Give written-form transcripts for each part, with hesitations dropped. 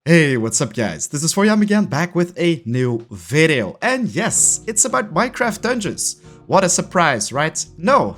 Hey, what's up guys? This is Foyam again, back with a new video. And yes, it's about Minecraft Dungeons. What a surprise, right? No.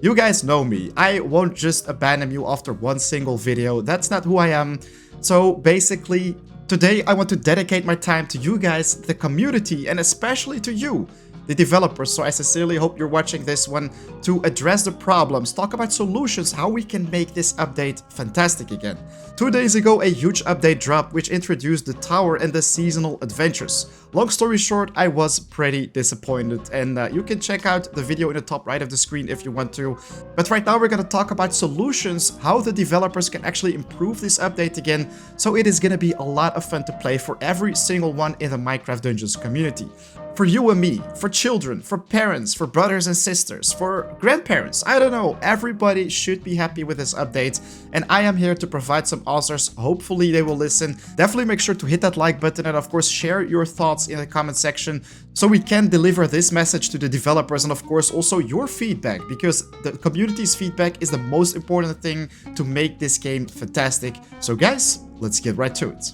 You guys know me. I won't just abandon you after one single video. That's not who I am. So basically, today I want to dedicate my time to you guys, the community, and especially to you, the developers. So I sincerely hope you're watching this one to address the problems, talk about solutions, how we can make this update fantastic again. 2 days ago, a huge update dropped which introduced the tower and the seasonal adventures. Long story short, I was pretty disappointed, and you can check out the video in the top right of the screen if you want to. But right now we're gonna talk about solutions, how the developers can actually improve this update again, so it is gonna be a lot of fun to play for every single one in the Minecraft Dungeons community. For you and me, for children, for parents, for brothers and sisters, for grandparents, I don't know, everybody should be happy with this update, and I am here to provide some answers. Hopefully they will listen. Definitely make sure to hit that like button and of course share your thoughts in the comment section so we can deliver this message to the developers, and of course also your feedback, because the community's feedback is the most important thing to make this game fantastic. So guys, let's get right to it.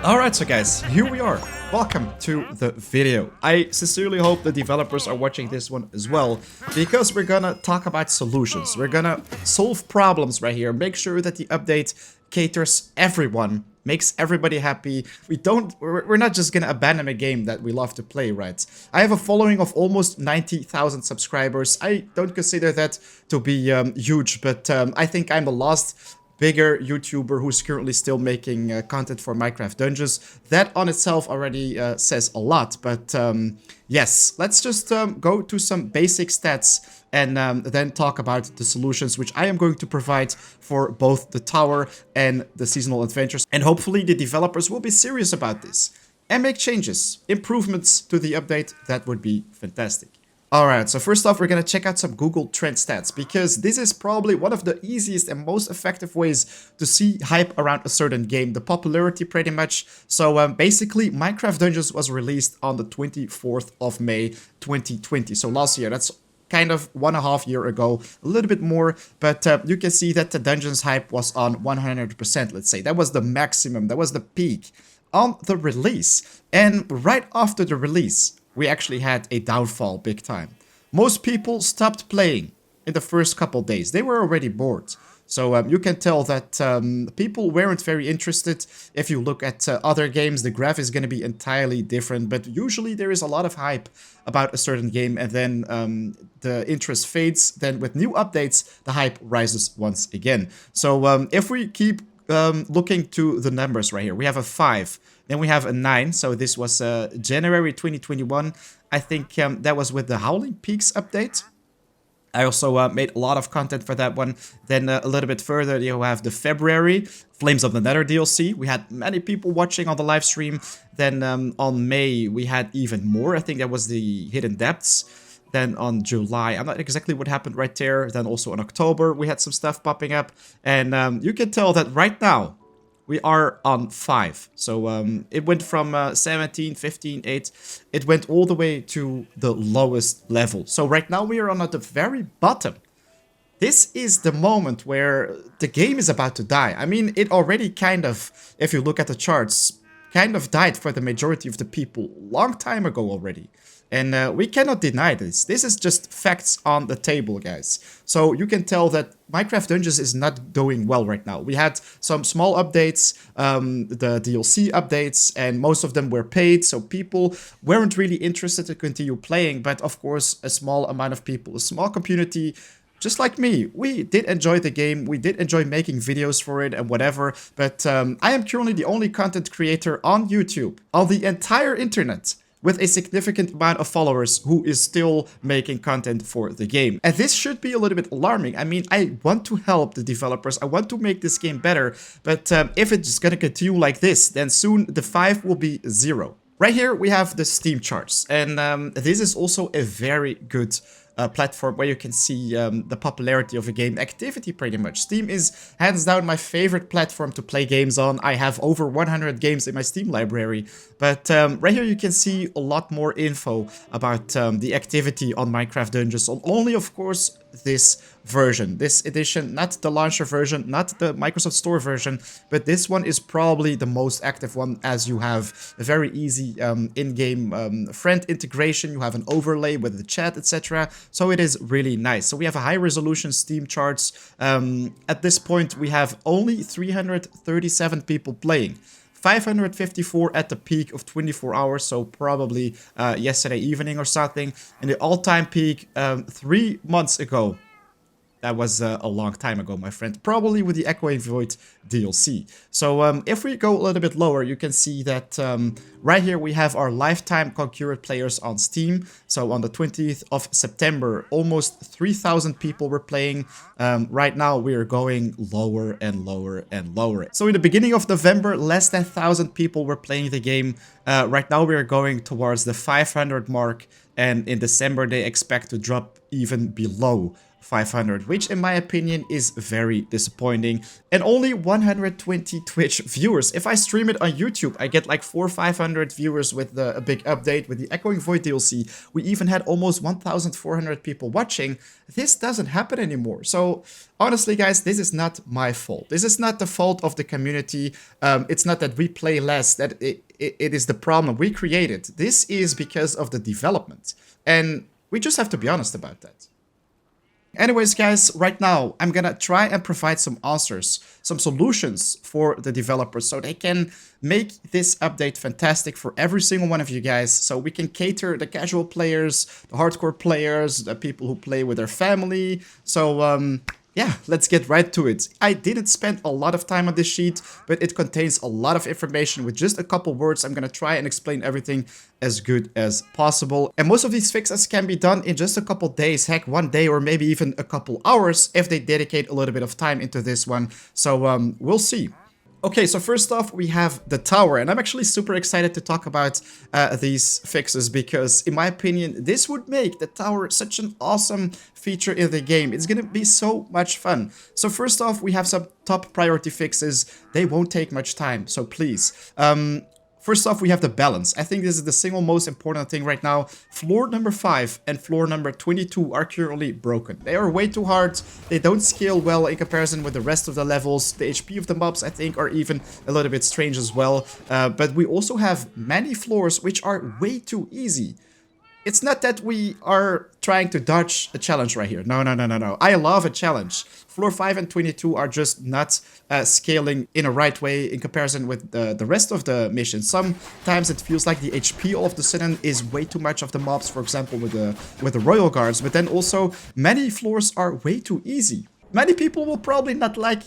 Alright, so guys, here we are. Welcome to the video. I sincerely hope the developers are watching this one as well, because we're gonna talk about solutions. We're gonna solve problems right here, make sure that the update caters everyone, makes everybody happy. We're not just gonna abandon a game that we love to play, right? I have a following of almost 90,000 subscribers. I don't consider that to be huge, but I think I'm the last bigger YouTuber who's currently still making content for Minecraft Dungeons. That on itself already says a lot, but yes, let's just go to some basic stats and then talk about the solutions which I am going to provide for both the tower and the seasonal adventures, and hopefully the developers will be serious about this and make changes, improvements to the update. That would be fantastic. Alright, so first off, we're gonna check out some Google Trend stats, because this is probably one of the easiest and most effective ways to see hype around a certain game, the popularity pretty much. So basically, Minecraft Dungeons was released on the 24th of May 2020, so last year. That's kind of 1.5 years ago, a little bit more, but you can see that the Dungeons hype was on 100%, let's say. That was the maximum, that was the peak on the release. And right after the release, we actually had a downfall big time. Most people stopped playing in the first couple days. They were already bored. So you can tell that people weren't very interested. If you look at other games, the graph is going to be entirely different. But usually there is a lot of hype about a certain game, and then the interest fades. Then with new updates, the hype rises once again. So if we keep looking to the numbers right here, we have a 5. Then we have a 9, so this was January 2021. I think that was with the Howling Peaks update. I also made a lot of content for that one. Then a little bit further, you have the February Flames of the Nether DLC. We had many people watching on the live stream. Then on May, we had even more. I think that was the Hidden Depths. Then on July, I'm not exactly what happened right there. Then also in October, we had some stuff popping up. And you can tell that right now, we are on 5. So it went from 17, 15, 8. It went all the way to the lowest level. So right now we are on at the very bottom. This is the moment where the game is about to die. I mean, it already kind of, if you look at the charts, kind of died for the majority of the people long time ago already. And we cannot deny this. This is just facts on the table, guys. So you can tell that Minecraft Dungeons is not doing well right now. We had some small updates, the DLC updates, and most of them were paid. So people weren't really interested to continue playing. But of course, a small amount of people, a small community, just like me, we did enjoy the game. We did enjoy making videos for it and whatever. But I am currently the only content creator on YouTube, on the entire internet, with a significant amount of followers who is still making content for the game. And this should be a little bit alarming. I mean, I want to help the developers. I want to make this game better. But if it's gonna continue like this, then soon the 5 will be 0. Right here, we have the Steam charts. And this is also a very good platform where you can see the popularity of a game, activity pretty much. Steam is hands down my favorite platform to play games on. I have over 100 games in my Steam library, but right here you can see a lot more info about the activity on Minecraft Dungeons, on only of course this version, this edition, not the launcher version, not the Microsoft Store version, but this one is probably the most active one, as you have a very easy in-game friend integration, you have an overlay with the chat, etc. So it is really nice. So we have a high resolution Steam charts. At this point, we have only 337 people playing. 554 at the peak of 24 hours, so probably yesterday evening or something. And the all-time peak 3 months ago. That was a long time ago, my friend. Probably with the Echoing Void DLC. So if we go a little bit lower, you can see that right here we have our lifetime concurrent players on Steam. So on the 20th of September, almost 3,000 people were playing. Right now we are going lower and lower and lower. So in the beginning of November, less than 1,000 people were playing the game. Right now we are going towards the 500 mark. And in December, they expect to drop even below 500, which in my opinion is very disappointing. And only 120 Twitch viewers. If I stream it on YouTube, I get like 400 or 500 viewers with a big update with the Echoing Void DLC. We even had almost 1,400 people watching. This doesn't happen anymore. So honestly, guys, this is not my fault. This is not the fault of the community. It's not that we play less, that it is the problem we created. This is because of the development. And we just have to be honest about that. Anyways, guys, right now, I'm gonna try and provide some answers, some solutions for the developers so they can make this update fantastic for every single one of you guys, so we can cater the casual players, the hardcore players, the people who play with their family. So, yeah, let's get right to it. I didn't spend a lot of time on this sheet, but it contains a lot of information with just a couple words. I'm gonna try and explain everything as good as possible. And most of these fixes can be done in just a couple days, heck, 1 day or maybe even a couple hours if they dedicate a little bit of time into this one. So we'll see. Okay, so first off, we have the tower, and I'm actually super excited to talk about these fixes because, in my opinion, this would make the tower such an awesome feature in the game. It's gonna be so much fun. So first off, we have some top priority fixes. They won't take much time, so please. First off, we have the balance. I think this is the single most important thing right now. Floor number 5 and floor number 22 are currently broken. They are way too hard. They don't scale well in comparison with the rest of the levels. The HP of the mobs, I think, are even a little bit strange as well. But we also have many floors which are way too easy. It's not that we are trying to dodge a challenge right here. No, no, no, no, no. I love a challenge. Floor 5 and 22 are just not scaling in a right way in comparison with the rest of the mission. Sometimes it feels like the HP all of the sudden is way too much of the mobs, for example, with the Royal Guards. But then also, many floors are way too easy. Many people will probably not like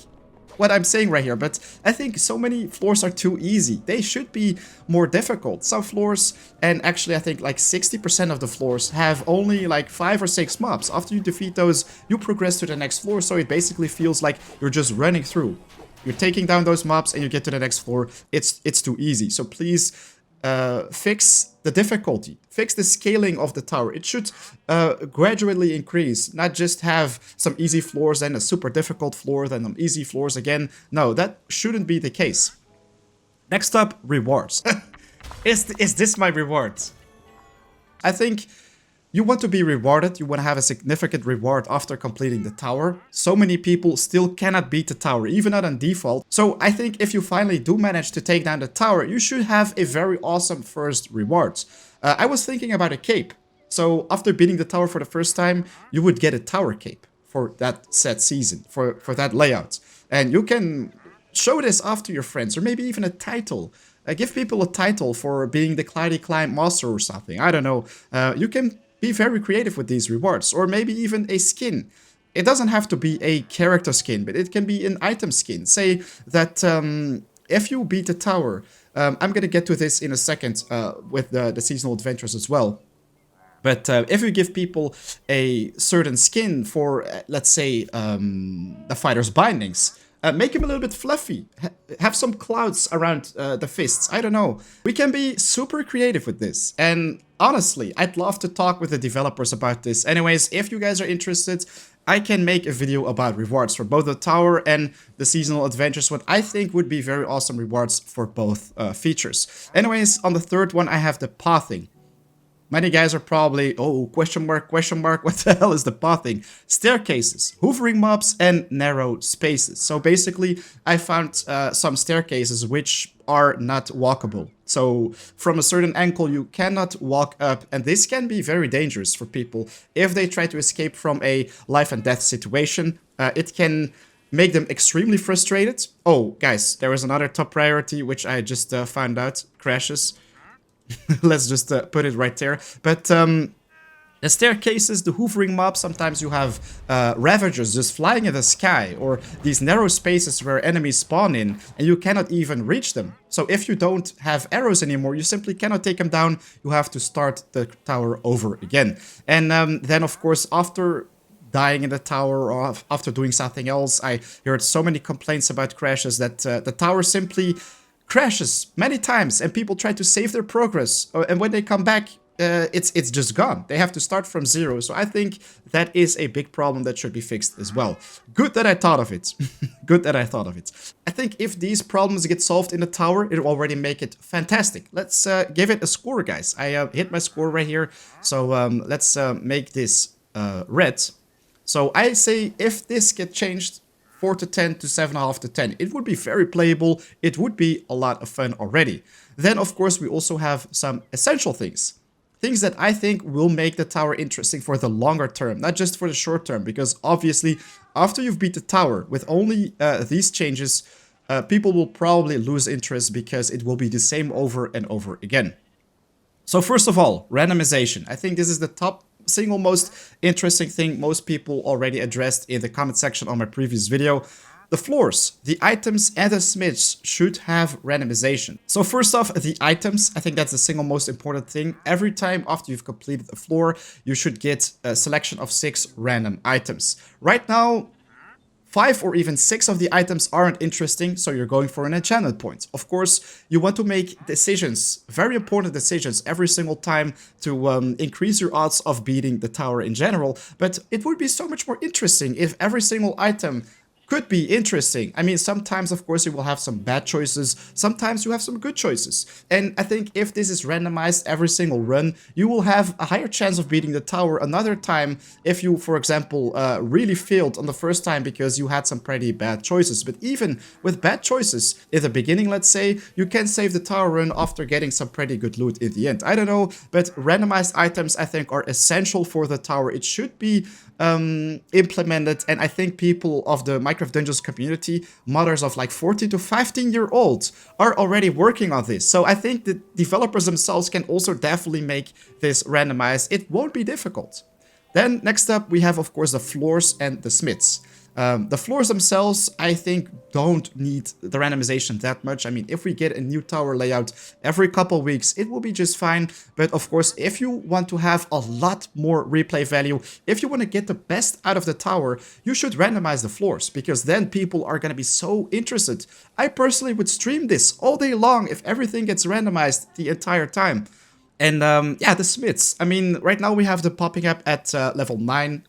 what I'm saying right here, but I think so many floors are too easy. They should be more difficult. Some floors, and actually I think like 60% of the floors, have only like 5 or 6 mobs. After you defeat those, you progress to the next floor, so it basically feels like you're just running through. You're taking down those mobs and you get to the next floor. It's too easy. So please fix the difficulty, fix the scaling of the tower. It should gradually increase, not just have some easy floors and a super difficult floor, then some easy floors again. No, that shouldn't be the case. Next up, rewards. Is this my reward? I think you want to be rewarded, you want to have a significant reward after completing the tower. So many people still cannot beat the tower, even not on default. So I think if you finally do manage to take down the tower, you should have a very awesome first reward. I was thinking about a cape. So after beating the tower for the first time, you would get a tower cape for that set season, for that layout. And you can show this off to your friends, or maybe even a title. Give people a title for being the Cloudy Climb Master or something. I don't know. You can be very creative with these rewards, or maybe even a skin. It doesn't have to be a character skin, but it can be an item skin. Say that if you beat the tower, I'm gonna get to this in a second with the seasonal adventures as well. But if you give people a certain skin for, let's say, the fighter's bindings, make him a little bit fluffy. Have some clouds around the fists. I don't know. We can be super creative with this. And honestly, I'd love to talk with the developers about this. Anyways, if you guys are interested, I can make a video about rewards for both the tower and the seasonal adventures, what I think would be very awesome rewards for both features. Anyways, on the third one, I have the pathing. Many guys are probably, oh, question mark, what the hell is the pathing? Staircases, hoovering mobs, and narrow spaces. So basically, I found some staircases which are not walkable. So from a certain angle, you cannot walk up, and this can be very dangerous for people. If they try to escape from a life and death situation, it can make them extremely frustrated. Oh, guys, there is another top priority, which I just found out, crashes. Let's just put it right there. But the staircases, the hoovering mobs, sometimes you have Ravagers just flying in the sky, or these narrow spaces where enemies spawn in, and you cannot even reach them. So if you don't have arrows anymore, you simply cannot take them down. You have to start the tower over again. And then, of course, after dying in the tower or after doing something else, I heard so many complaints about crashes that the tower simply crashes many times, and people try to save their progress, and when they come back, it's just gone. They have to start from zero. So I think that is a big problem that should be fixed as well. Good that I thought of it. Good that I thought of it. I think if these problems get solved in the tower, it will already make it fantastic. Let's give it a score, guys. I hit my score right here. So let's make this red. So I say if this gets changed, 4 to 10 to 7.5 to 10. It would be very playable. It would be a lot of fun already. Then, of course, we also have some essential things. Things that I think will make the tower interesting for the longer term, not just for the short term. Because obviously, after you've beat the tower with only these changes, people will probably lose interest because it will be the same over and over again. So first of all, randomization. I think this is the top single most interesting thing most people already addressed in the comment section on my previous video. The floors, the items, and the smiths should have randomization. So first off, the items, I think that's the single most important thing. Every time after you've completed a floor, you should get a selection of 6 random items. Right now, 5 or even 6 of the items aren't interesting, so you're going for an enchantment point. Of course, you want to make decisions, very important decisions, every single time to increase your odds of beating the tower in general, but it would be so much more interesting if every single item could be interesting. I mean, sometimes, of course, you will have some bad choices. Sometimes you have some good choices. And I think if this is randomized every single run, you will have a higher chance of beating the tower another time if you, for example, really failed on the first time because you had some pretty bad choices. But even with bad choices, in the beginning, let's say, you can save the tower run after getting some pretty good loot in the end. I don't know, but randomized items, I think, are essential for the tower. It should be implemented, and I think people of the Minecraft Dungeons community, mothers of like 14 to 15-year-olds, are already working on this. So I think the developers themselves can also definitely make this randomized. It won't be difficult. Then next up we have, of course, the floors and the smiths. The floors themselves, I think, don't need the randomization that much. I mean, if we get a new tower layout every couple weeks, it will be just fine. But of course, if you want to have a lot more replay value, if you want to get the best out of the tower, you should randomize the floors, because then people are going to be so interested. I personally would stream this all day long if everything gets randomized the entire time. And yeah, the smiths. I mean, right now we have them popping up at level 9.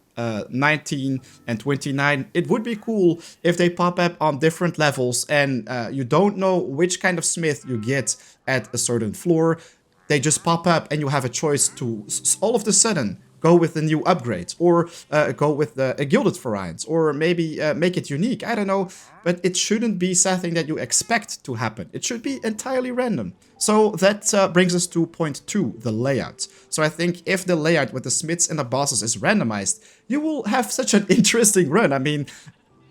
19 and 29. It would be cool if they pop up on different levels and you don't know which kind of smith you get at a certain floor. They just pop up and you have a choice to all of a sudden go with the new upgrade, or go with a Gilded Variant, or maybe make it unique. I don't know, but it shouldn't be something that you expect to happen. It should be entirely random. So that brings us to point 2, the layout. So I think if the layout with the smiths and the bosses is randomized, you will have such an interesting run. I mean,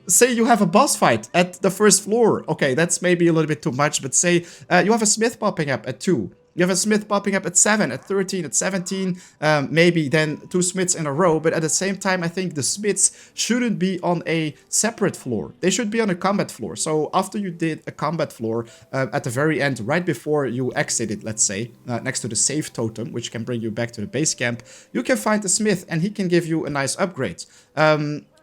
say you have a boss fight at the first floor. Okay, that's maybe a little bit too much, but say you have a smith popping up at 2. You have a smith popping up at 7, at 13, at 17, maybe then 2 smiths in a row. But at the same time, I think the smiths shouldn't be on a separate floor. They should be on a combat floor. So after you did a combat floor, at the very end, right before you exited, let's say, next to the save totem, which can bring you back to the base camp, you can find the smith and he can give you a nice upgrade.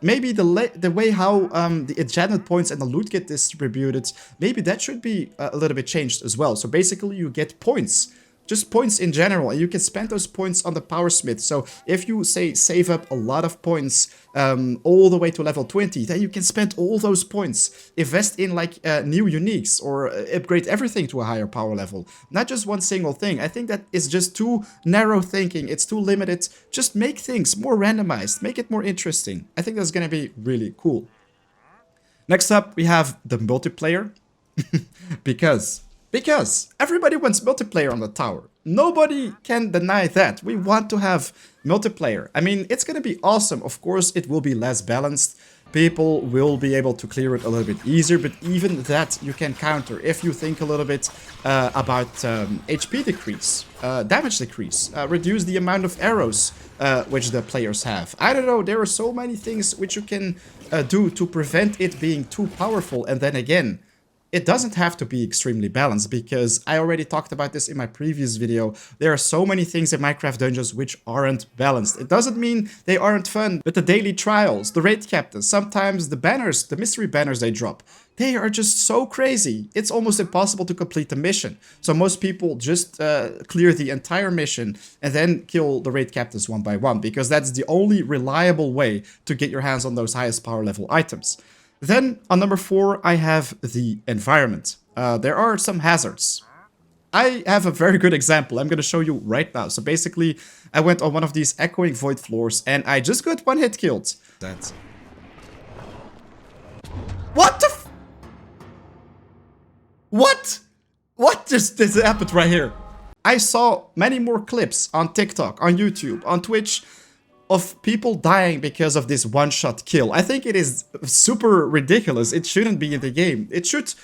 Maybe the way how the enchantment points and the loot get distributed, maybe that should be a little bit changed as well. So basically you get points just points in general, and you can spend those points on the Power Smith. So if you say save up a lot of points all the way to level 20, then you can spend all those points, invest in like new uniques, or upgrade everything to a higher power level. Not just one single thing. I think that is just too narrow thinking. It's too limited. Just make things more randomized, make it more interesting. I think that's gonna be really cool. Next up, we have the multiplayer. because everybody wants multiplayer on the tower. Nobody can deny that. We want to have multiplayer. I mean, it's gonna be awesome. Of course, it will be less balanced. People will be able to clear it a little bit easier, but even that you can counter if you think a little bit about HP decrease, damage decrease, reduce the amount of arrows which the players have. I don't know, there are so many things which you can do to prevent it being too powerful, and then again, it doesn't have to be extremely balanced, because I already talked about this in my previous video. There are so many things in Minecraft Dungeons which aren't balanced. It doesn't mean they aren't fun, but the daily trials, the raid captains, sometimes the banners, the mystery banners they drop, they are just so crazy. It's almost impossible to complete the mission. So most people just clear the entire mission and then kill the raid captains one by one, because that's the only reliable way to get your hands on those highest power level items. Then, on number 4, I have the environment. There are some hazards. I have a very good example I'm going to show you right now. So basically, I went on one of these echoing void floors, and I just got one hit killed. That. What the f- What? What just happened right here? I saw many more clips on TikTok, on YouTube, on Twitch, of people dying because of this one-shot kill. I think it is super ridiculous. It shouldn't be in the game. It should,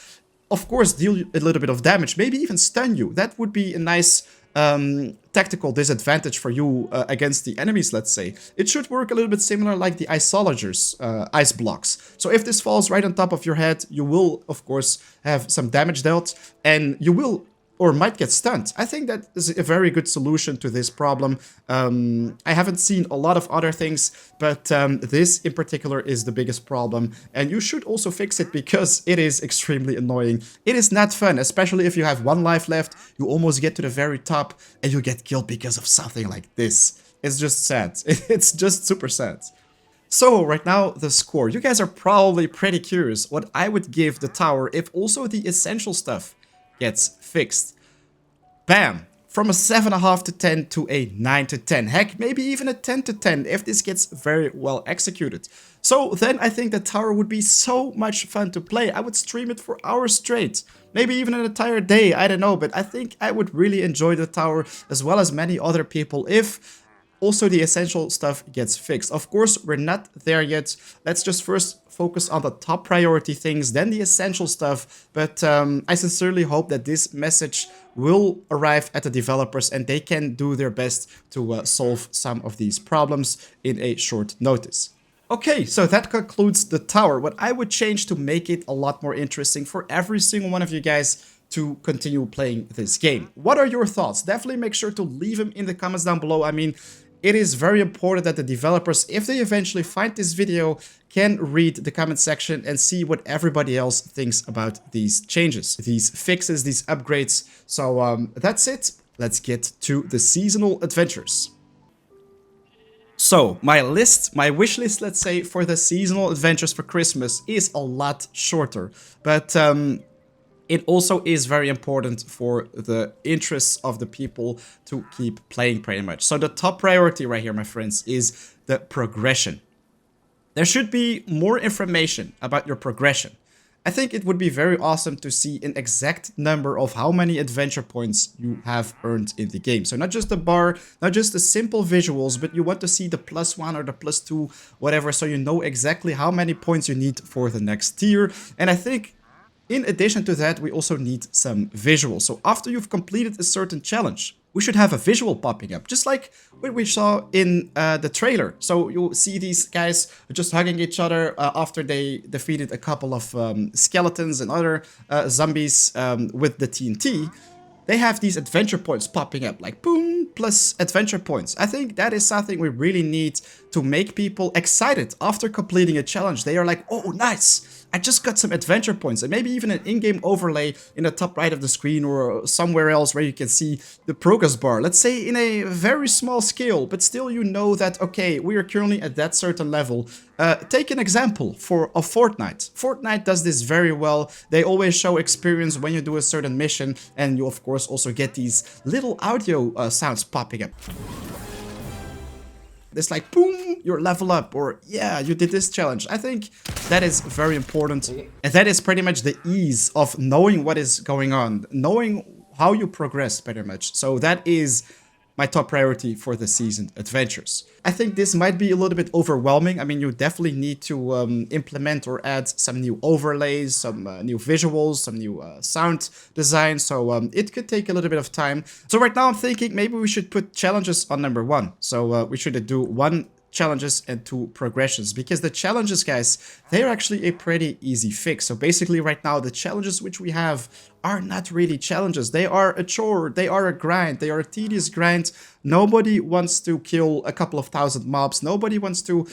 of course, deal a little bit of damage, maybe even stun you. That would be a nice tactical disadvantage for you against the enemies, let's say. It should work a little bit similar like the Iceologers ice blocks. So if this falls right on top of your head, you will, of course, have some damage dealt, and you will or might get stunned. I think that is a very good solution to this problem. I haven't seen a lot of other things, but this in particular is the biggest problem. And you should also fix it, because it is extremely annoying. It is not fun, especially if you have one life left, you almost get to the very top, and you get killed because of something like this. It's just sad. It's just super sad. So, right now, the score. You guys are probably pretty curious what I would give the tower if also the essential stuff gets fixed. Bam! From a 7.5 to 10 to a 9 to 10. Heck, maybe even a 10 to 10 if this gets very well executed. So then I think the tower would be so much fun to play. I would stream it for hours straight. Maybe even an entire day, I don't know. But I think I would really enjoy the tower, as well as many other people, if also the essential stuff gets fixed. Of course, we're not there yet. Let's just first focus on the top priority things, then the essential stuff. But I sincerely hope that this message will arrive at the developers and they can do their best to solve some of these problems in a short notice. Okay, so that concludes the tower. What I would change to make it a lot more interesting for every single one of you guys to continue playing this game. What are your thoughts? Definitely make sure to leave them in the comments down below. I mean, it is very important that the developers, if they eventually find this video, can read the comment section and see what everybody else thinks about these changes, these fixes, these upgrades. So that's it. Let's get to the seasonal adventures. So my wish list, let's say, for the seasonal adventures for Christmas is a lot shorter, but it also is very important for the interests of the people to keep playing pretty much. So the top priority right here, my friends, is the progression. There should be more information about your progression. I think it would be very awesome to see an exact number of how many adventure points you have earned in the game. So not just the bar, not just the simple visuals, but you want to see the +1 or the +2, whatever, so you know exactly how many points you need for the next tier. And I think in addition to that, we also need some visuals. So after you've completed a certain challenge, we should have a visual popping up, just like what we saw in the trailer. So you'll see these guys just hugging each other after they defeated a couple of skeletons and other zombies with the TNT. They have these adventure points popping up, like boom, plus adventure points. I think that is something we really need to make people excited after completing a challenge. They are like, oh, nice. I just got some adventure points and maybe even an in-game overlay in the top right of the screen or somewhere else where you can see the progress bar. Let's say in a very small scale, but still you know that, okay, we are currently at that certain level. Take an example of Fortnite. Fortnite does this very well. They always show experience when you do a certain mission, and you of course also get these little audio sounds popping up. It's like, boom, you're level up, or yeah, you did this challenge. I think that is very important. And that is pretty much the ease of knowing what is going on, knowing how you progress pretty much. So that is my top priority for the season, adventures. I think this might be a little bit overwhelming. I mean, you definitely need to implement or add some new overlays, some new visuals, some new sound design. So it could take a little bit of time. So right now I'm thinking maybe we should put challenges on number 1. So we should do 1 challenges and 2 progressions, because the challenges, guys, they're actually a pretty easy fix. So basically right now the challenges which we have are not really challenges. They are a chore, they are a grind, they are a tedious grind. Nobody wants to kill a couple of thousand mobs. Nobody wants to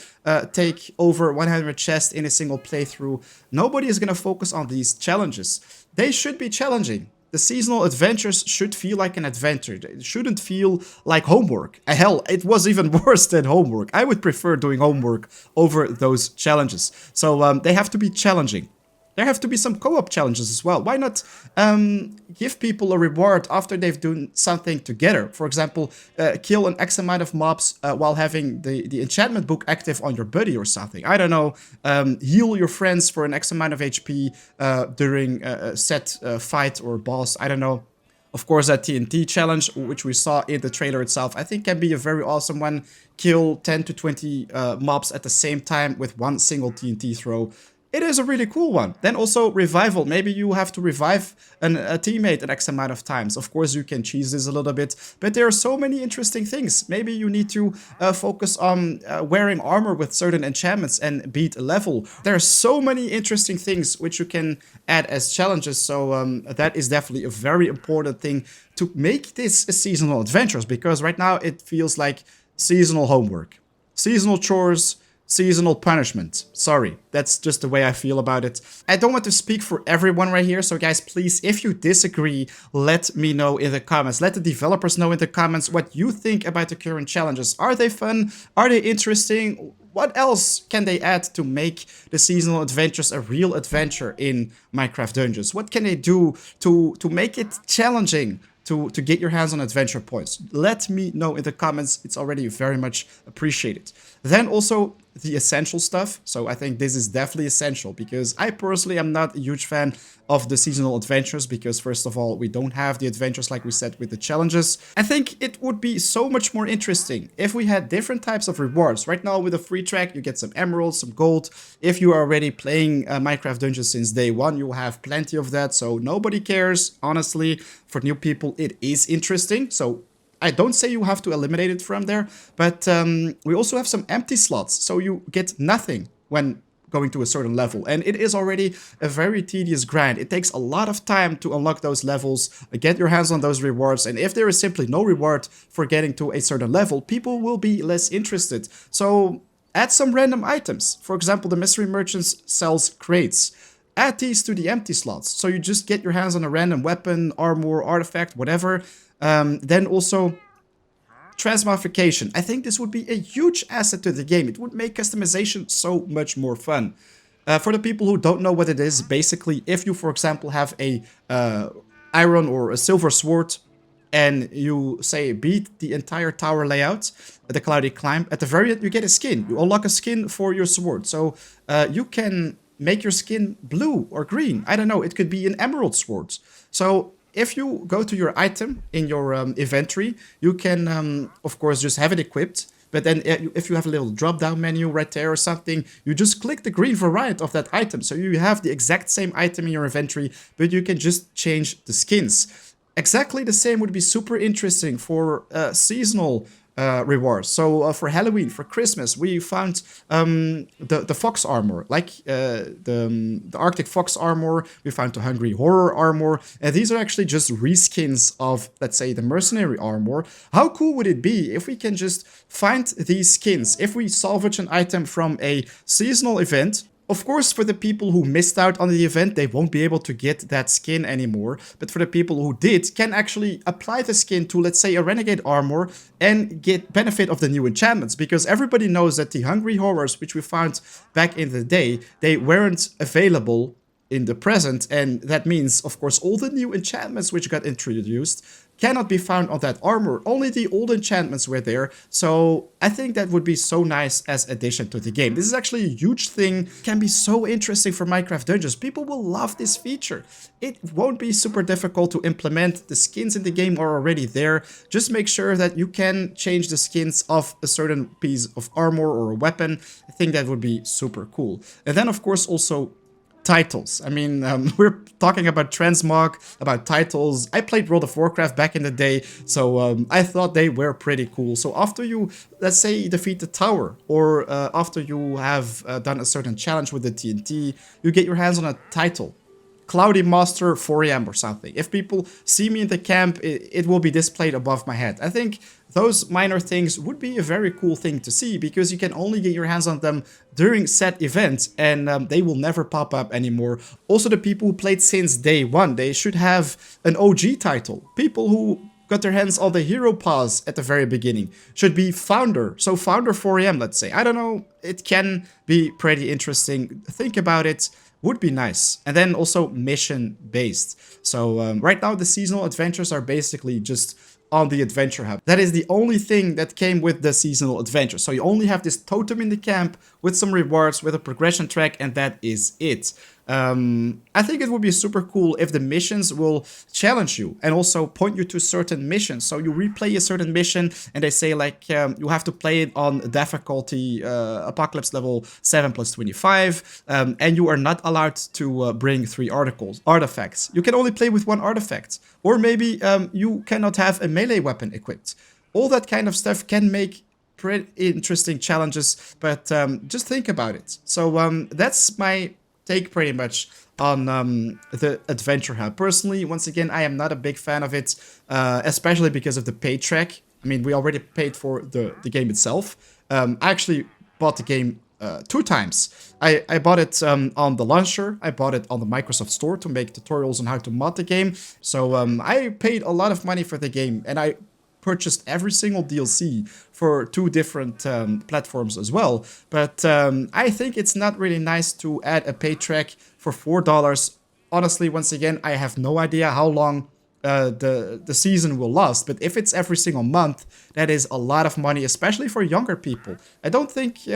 take over 100 chests in a single playthrough. Nobody is gonna focus on these challenges. They should be challenging. The seasonal adventures should feel like an adventure. It shouldn't feel like homework. Hell, it was even worse than homework. I would prefer doing homework over those challenges. So they have to be challenging. There have to be some co-op challenges as well. Why not give people a reward after they've done something together? For example, kill an X amount of mobs while having the enchantment book active on your buddy or something. I don't know. Heal your friends for an X amount of HP during a set fight or boss. I don't know. Of course, that TNT challenge, which we saw in the trailer itself, I think can be a very awesome one. Kill 10 to 20 mobs at the same time with one single TNT throw. It is a really cool one. Then also revival. Maybe you have to revive a teammate an X amount of times. Of course, you can cheese this a little bit, but there are so many interesting things. Maybe you need to focus on wearing armor with certain enchantments and beat a level. There are so many interesting things which you can add as challenges. So that is definitely a very important thing to make this a seasonal adventures, because right now it feels like seasonal homework, seasonal chores, seasonal punishment. Sorry, that's just the way I feel about it. I don't want to speak for everyone right here, so guys, please, if you disagree, let me know in the comments. Let the developers know in the comments what you think about the current challenges. Are they fun? Are they interesting? What else can they add to make the seasonal adventures a real adventure in Minecraft Dungeons? What can they do to make it challenging to get your hands on adventure points? Let me know in the comments. It's already very much appreciated. Then also the essential stuff. So I think this is definitely essential, because I personally am not a huge fan of the seasonal adventures, because first of all, we don't have the adventures like we said with the challenges. I think it would be so much more interesting if we had different types of rewards. Right now with a free track, you get some emeralds, some gold. If you are already playing Minecraft Dungeons since day 1, you have plenty of that. So nobody cares, honestly. For new people, it is interesting. So I don't say you have to eliminate it from there, but we also have some empty slots, so you get nothing when going to a certain level, and it is already a very tedious grind. It takes a lot of time to unlock those levels, get your hands on those rewards, and if there is simply no reward for getting to a certain level, people will be less interested. So add some random items. For example, the Mystery Merchants sells crates. Add these to the empty slots, so you just get your hands on a random weapon, armor, artifact, whatever. Then also transmogrification. I think this would be a huge asset to the game. It would make customization so much more fun. For the people who don't know what it is, basically, if you, for example, have a iron or a silver sword, and you, say, beat the entire tower layout, the Cloudy Climb, at the very end you get a skin. You unlock a skin for your sword. So you can make your skin blue or green. I don't know, it could be an emerald sword. So if you go to your item in your inventory, you can, of course, just have it equipped. But then if you have a little drop-down menu right there or something, you just click the green variant of that item. So you have the exact same item in your inventory, but you can just change the skins. Exactly the same would be super interesting for seasonal rewards. So for Halloween, for Christmas, we found the fox armor, like the Arctic fox armor. We found the Hungry Horror armor, and these are actually just reskins of, let's say, the mercenary armor. How cool would it be if we can just find these skins? If we salvage an item from a seasonal event, Of course, for the people who missed out on the event, they won't be able to get that skin anymore. But for the people who did, can actually apply the skin to, let's say, a Renegade armor and get benefit of the new enchantments. Because everybody knows that the Hungry Horrors, which we found back in the day, they weren't available in the present, and that means, of course, all the new enchantments which got introduced cannot be found on that armor. Only the old enchantments were there, so I think that would be so nice as addition to the game. This is actually a huge thing, can be so interesting for Minecraft Dungeons. People will love this feature. It won't be super difficult to implement. The skins in the game are already there. Just make sure that you can change the skins of a certain piece of armor or a weapon. I think that would be super cool. And then, of course, also titles. I mean, we're talking about transmog, about titles. I played World of Warcraft back in the day, so I thought they were pretty cool. So after you, let's say, defeat the tower, or after you have done a certain challenge with the TNT, you get your hands on a title. Cloudy Master 4am or something. If people see me in the camp, it will be displayed above my head. I think those minor things would be a very cool thing to see, because you can only get your hands on them during set events, and they will never pop up anymore. Also, the people who played since day one, they should have an OG title. People who got their hands on the hero pass at the very beginning should be Founder. So Founder 4am, let's say. I don't know, it can be pretty interesting. Think about it. Would be nice. And then also mission based. So right now the seasonal adventures are basically just on the adventure hub. That is the only thing that came with the seasonal adventure. So you only have this totem in the camp with some rewards, with a progression track, and that is it. I think it would be super cool if the missions will challenge you and also point you to certain missions. So you replay a certain mission and they say like you have to play it on difficulty Apocalypse level 7 plus 25, and you are not allowed to bring 3 artifacts. You can only play with 1 artifact, or maybe you cannot have a melee weapon equipped. All that kind of stuff can make pretty interesting challenges, but just think about it. So that's my take pretty much on the Adventure Hub. Personally, once again, I am not a big fan of it, especially because of the pay track. I mean, we already paid for the game itself. I actually bought the game 2 times. I bought it on the launcher, I bought it on the Microsoft Store to make tutorials on how to mod the game. So I paid a lot of money for the game, and I purchased every single DLC for 2 different platforms as well. But I think it's not really nice to add a pay track for $4. Honestly, once again, I have no idea how long the season will last, but if it's every single month, that is a lot of money, especially for younger people. I don't think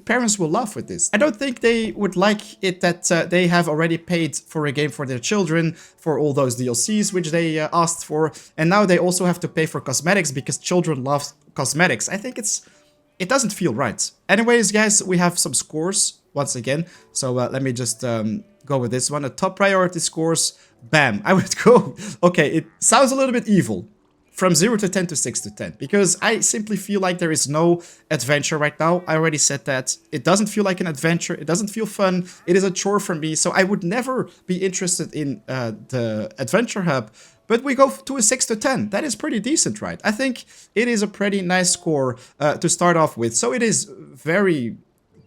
parents will laugh with this. I don't think they would like it that they have already paid for a game for their children, for all those DLCs which they asked for, and now they also have to pay for cosmetics because children love cosmetics. I think it doesn't feel right. Anyways, guys, we have some scores once again, so let me just go with this one. The top priority scores, bam, I would go, okay, it sounds a little bit evil, from 0 to 10 to 6 to 10, because I simply feel like there is no adventure right now. I already said that. It doesn't feel like an adventure, it doesn't feel fun, it is a chore for me, so I would never be interested in the Adventure Hub. But we go to a 6 to 10. That is pretty decent, right? I think it is a pretty nice score to start off with. So it is very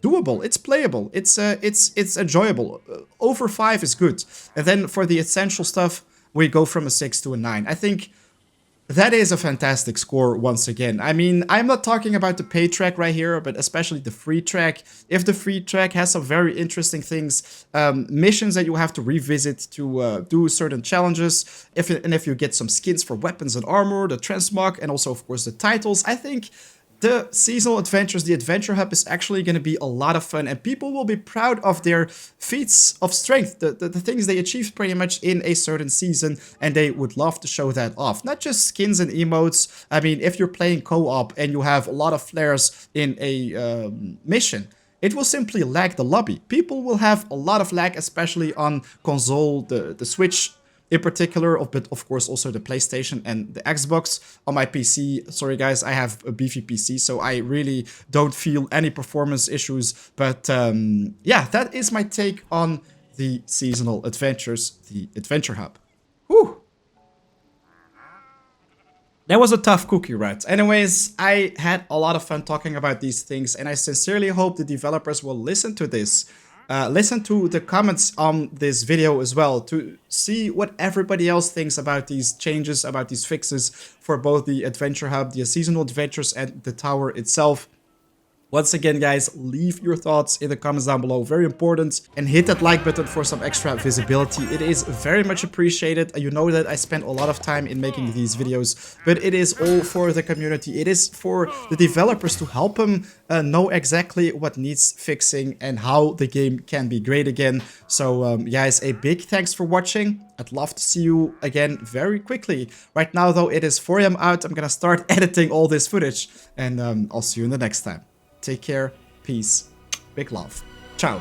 doable. It's playable. It's enjoyable. Over 5 is good. And then for the essential stuff, we go from a 6 to a 9. I think that is a fantastic score once again. I mean, I'm not talking about the pay track right here, but especially the free track. If the free track has some very interesting things, missions that you have to revisit to do certain challenges, if you get some skins for weapons and armor, the transmog, and also, of course, the titles, I think the seasonal adventures, the Adventure Hub, is actually going to be a lot of fun, and people will be proud of their feats of strength, the things they achieved pretty much in a certain season, and they would love to show that off. Not just skins and emotes. I mean, if you're playing co-op and you have a lot of flares in a mission, it will simply lag the lobby. People will have a lot of lag, especially on console, the Switch in particular, but of course also the PlayStation and the Xbox. On my PC, sorry guys, I have a beefy PC, so I really don't feel any performance issues. But yeah, that is my take on the seasonal adventures, the Adventure Hub. Whew. That was a tough cookie, right? Anyways, I had a lot of fun talking about these things, and I sincerely hope the developers will listen to this. listen to the comments on this video as well to see what everybody else thinks about these changes, about these fixes for both the Adventure Hub, the seasonal adventures, and the tower itself. Once again, guys, leave your thoughts in the comments down below. Very important. And hit that like button for some extra visibility. It is very much appreciated. You know that I spend a lot of time in making these videos, but it is all for the community. It is for the developers to help them know exactly what needs fixing and how the game can be great again. So, guys, a big thanks for watching. I'd love to see you again very quickly. Right now, though, it is 4 AM out. I'm gonna start editing all this footage, and I'll see you in the next time. Take care, peace, big love, ciao.